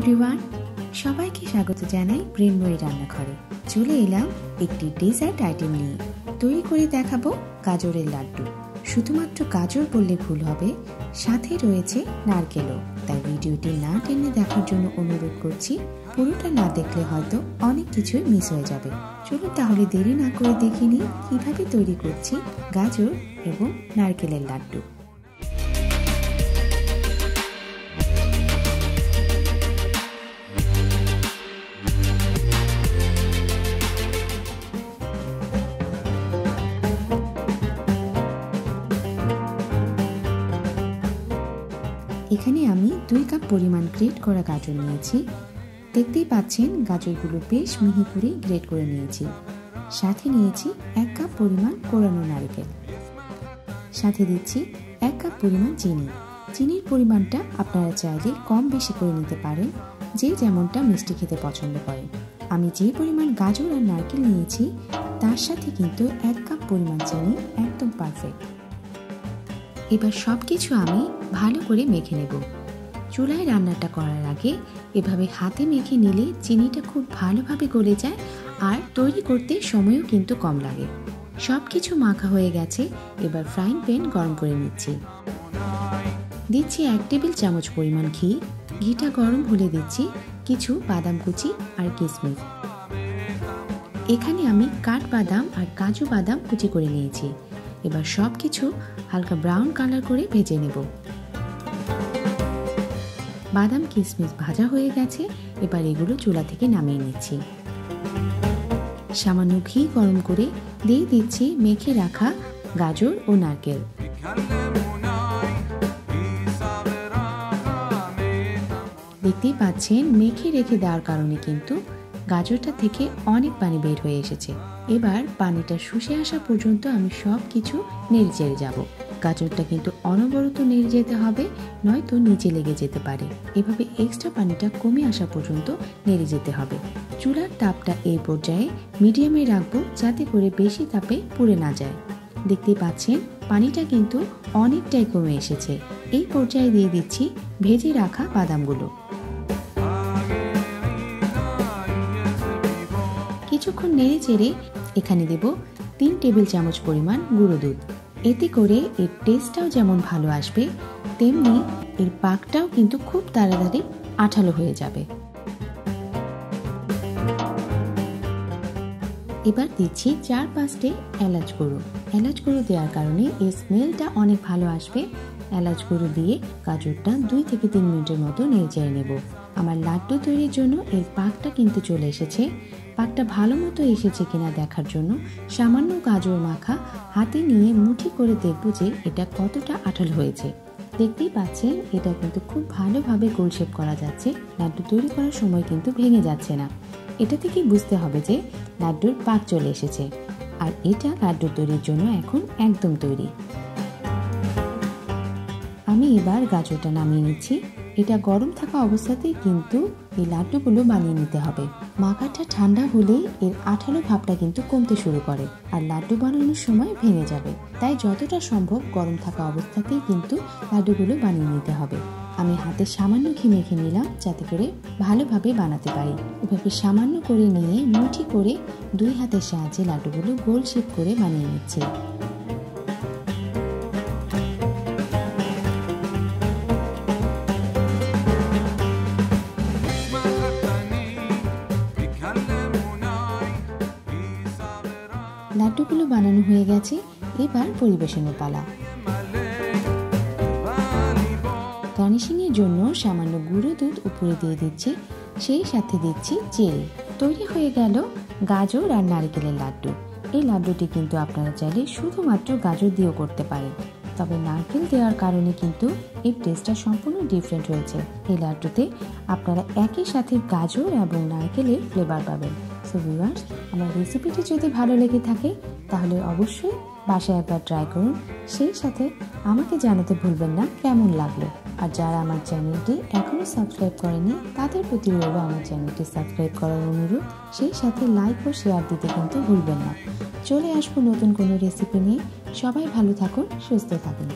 Everyone, সবাইকে স্বাগত জানাই মৃন্ময়ী রান্নাঘরে। চলে এলাম একটি ডেজার্ট আইটেম নিয়ে। তৈরি করে দেখাবো গাজরের লাড্ডু। শুধুমাত্র গাজর বললে ভুল হবে, সাথে রয়েছে নারকেলও। তাই ভিডিওটি না টেনে দেখার জন্য অনুরোধ করছি। পুরোটা না দেখলে হয়তো অনেক কিছুই মিস হয়ে যাবে। চলুন তাহলে দেরি না করে দেখে নিই কিভাবে তৈরি করছি গাজর এবং নারকেলের লাড্ডু। এখানে আমি 2 কাপ পরিমাণ গ্রেট করা গাজর নিয়েছি। দেখতেই পাচ্ছেন গাজরগুলো বেশ মিহি করে গ্রেট করে নিয়েছি। সাথে নিয়েছি 1 কাপ পরিমাণ কোরানো নারকেল। সাথে দিচ্ছি 1 কাপ পরিমাণ চিনি। চিনির পরিমাণটা আপনারা চাইলে কম বেশি করে নিতে পারেন, যে যেমনটা মিষ্টি খেতে পছন্দ করেন। আমি যে পরিমাণ গাজর আর নারকেল নিয়েছি তার সাথে কিন্তু 1 কাপ পরিমাণ চিনি একদম পারফেক্ট। এবার সব কিছু আমি ভালো করে মেখে নেব। চুলায় রান্নাটা করার আগে এভাবে হাতে মেখে নিলে চিনিটা খুব ভালোভাবে গলে যায় আর তৈরি করতে সময়ও কিন্তু কম লাগে। সব কিছু মাখা হয়ে গেছে। এবার ফ্রাইং প্যান গরম করে নিচ্ছি। দিচ্ছি 1 টেবিল চামচ পরিমাণ ঘি। ঘিটা গরম হলে দিচ্ছি কিছু বাদাম কুচি আর কিশমিশ। এখানে আমি কাঠবাদাম আর কাজু বাদাম কুচি করে নিয়েছি। এবার সব কিছু হালকা ব্রাউন কালার করে ভেজে নেব। বাদাম কিশমিশ ভাজা হয়ে গেছে। এবার এগুলো চুলা থেকে নামিয়ে নিচ্ছি। সামান্য ঘি গরম করে দিয়ে দিচ্ছি মেখে রাখা গাজর ও নারকেল। দেখতেই পাচ্ছেন মেখে রেখে দেওয়ার কারণে কিন্তু গাজরটা থেকে অনেক পানি বের হয়ে এসেছে। এবার পানিটা শুষে আসা পর্যন্ত আমি সব কিছু নেড়ে চেড়ে যাব। গাজরটা কিন্তু অনবরত নেড়ে যেতে হবে, নয়তো নিচে লেগে যেতে পারে। এভাবে এক্সট্রা পানিটা কমে আসা পর্যন্ত নেড়ে যেতে হবে। চুলার তাপটা এই পর্যায়ে মিডিয়ামে রাখবো, যাতে করে বেশি তাপে পুড়ে না যায়। দেখতেই পাচ্ছেন পানিটা কিন্তু অনেকটাই কমে এসেছে। এই পর্যায়ে দিয়ে দিচ্ছি ভেজে রাখা বাদামগুলো। কিছুক্ষণ নেড়ে চেড়ে এখানে দেব 3 টেবিল চামচ পরিমাণ গুঁড়ো দুধ। এতে করে এর টেস্টটাও যেমন ভালো আসবে, তেমনি এর পাকটাও কিন্তু খুব তাড়াতাড়ি আঠালো হয়ে যাবে। এবার দিচ্ছি 4-5টে এলাচ গুঁড়ো। এলাচ গুঁড়ো দেওয়ার কারণে এর স্মেলটা অনেক ভালো আসবে। এলাচ গুঁড়ো দিয়ে গাজরটা 2 থেকে 3 মিনিটের মতো নেড়ে চেড়ে নেব। আমার লাড্ডু তৈরির জন্য এর পাকটা কিন্তু চলে এসেছে। পাকটা ভালো মতো এসেছে কিনা দেখার জন্য সামান্য গাজর মাখা হাতে নিয়ে মুঠি করে দেখব যে এটা কতটা আঠালো হয়েছে। দেখতেই পাচ্ছেন এটা কিন্তু খুব ভালোভাবে গোল শেপ করা যাচ্ছে। লাড্ডু তৈরি করার সময় কিন্তু ভেঙে যাচ্ছে না। এটা থেকেই বুঝতে হবে যে লাড্ডুর পাক চলে এসেছে। আর এটা লাড্ডু তৈরির জন্য এখন একদম তৈরি। আমি এবার গাজরটা নামিয়ে নিচ্ছি। এটা গরম থাকা অবস্থাতেই কিন্তু এই লাড্ডুগুলো বানিয়ে নিতে হবে। মাখাটা ঠান্ডা হলেই এর আঠালো ভাবটা কিন্তু কমতে শুরু করে আর লাড্ডু বানানোর সময় ভেঙে যাবে। তাই যতটা সম্ভব গরম থাকা অবস্থাতেই কিন্তু লাড্ডুগুলো বানিয়ে নিতে হবে। আমি হাতে সামান্য ঘি মেখে নিলাম, যাতে করে ভালোভাবে বানাতে পারি। এভাবে সামান্য করে নিয়ে মুঠি করে 2 হাতের সাহায্যে লাড্ডুগুলো গোল শেপ করে বানিয়ে নিচ্ছি। লাড্ডুগুলো বানানো হয়ে গেছে। এবার পরিবেশনের পালা। গার্নিশিং এর জন্য সামান্য গুঁড়ো দুধ উপরে দিয়ে দিচ্ছি, সেই সাথে দিচ্ছি চেরি। তৈরি হয়ে গেল গাজর আর নারকেলের লাড্ডু। এই লাড্ডুটি কিন্তু আপনারা চাইলে শুধুমাত্র গাজর দিয়েও করতে পারেন, তবে নারকেল দেওয়ার কারণে কিন্তু এর টেস্টটা সম্পূর্ণ ডিফারেন্ট হয়েছে। এই লাড্ডুতে আপনারা একই সাথে গাজর এবং নারকেলের ফ্লেভার পাবেন। সো ভিউয়ার্স, আমার রেসিপিটি যদি ভালো লেগে থাকে তাহলে অবশ্যই বাসায় একবার ট্রাই করুন। সেই সাথে আমাকে জানাতে ভুলবেন না কেমন লাগলো। আর যারা আমার চ্যানেলটি এখনও সাবস্ক্রাইব করেনি তাদের প্রতি রইল আমার চ্যানেলটি সাবস্ক্রাইব করার অনুরোধ। সেই সাথে লাইক ও শেয়ার দিতে কিন্তু ভুলবেন না। চলে আসবো নতুন কোনো রেসিপি নিয়ে। সবাই ভালো থাকুন, সুস্থ থাকুন।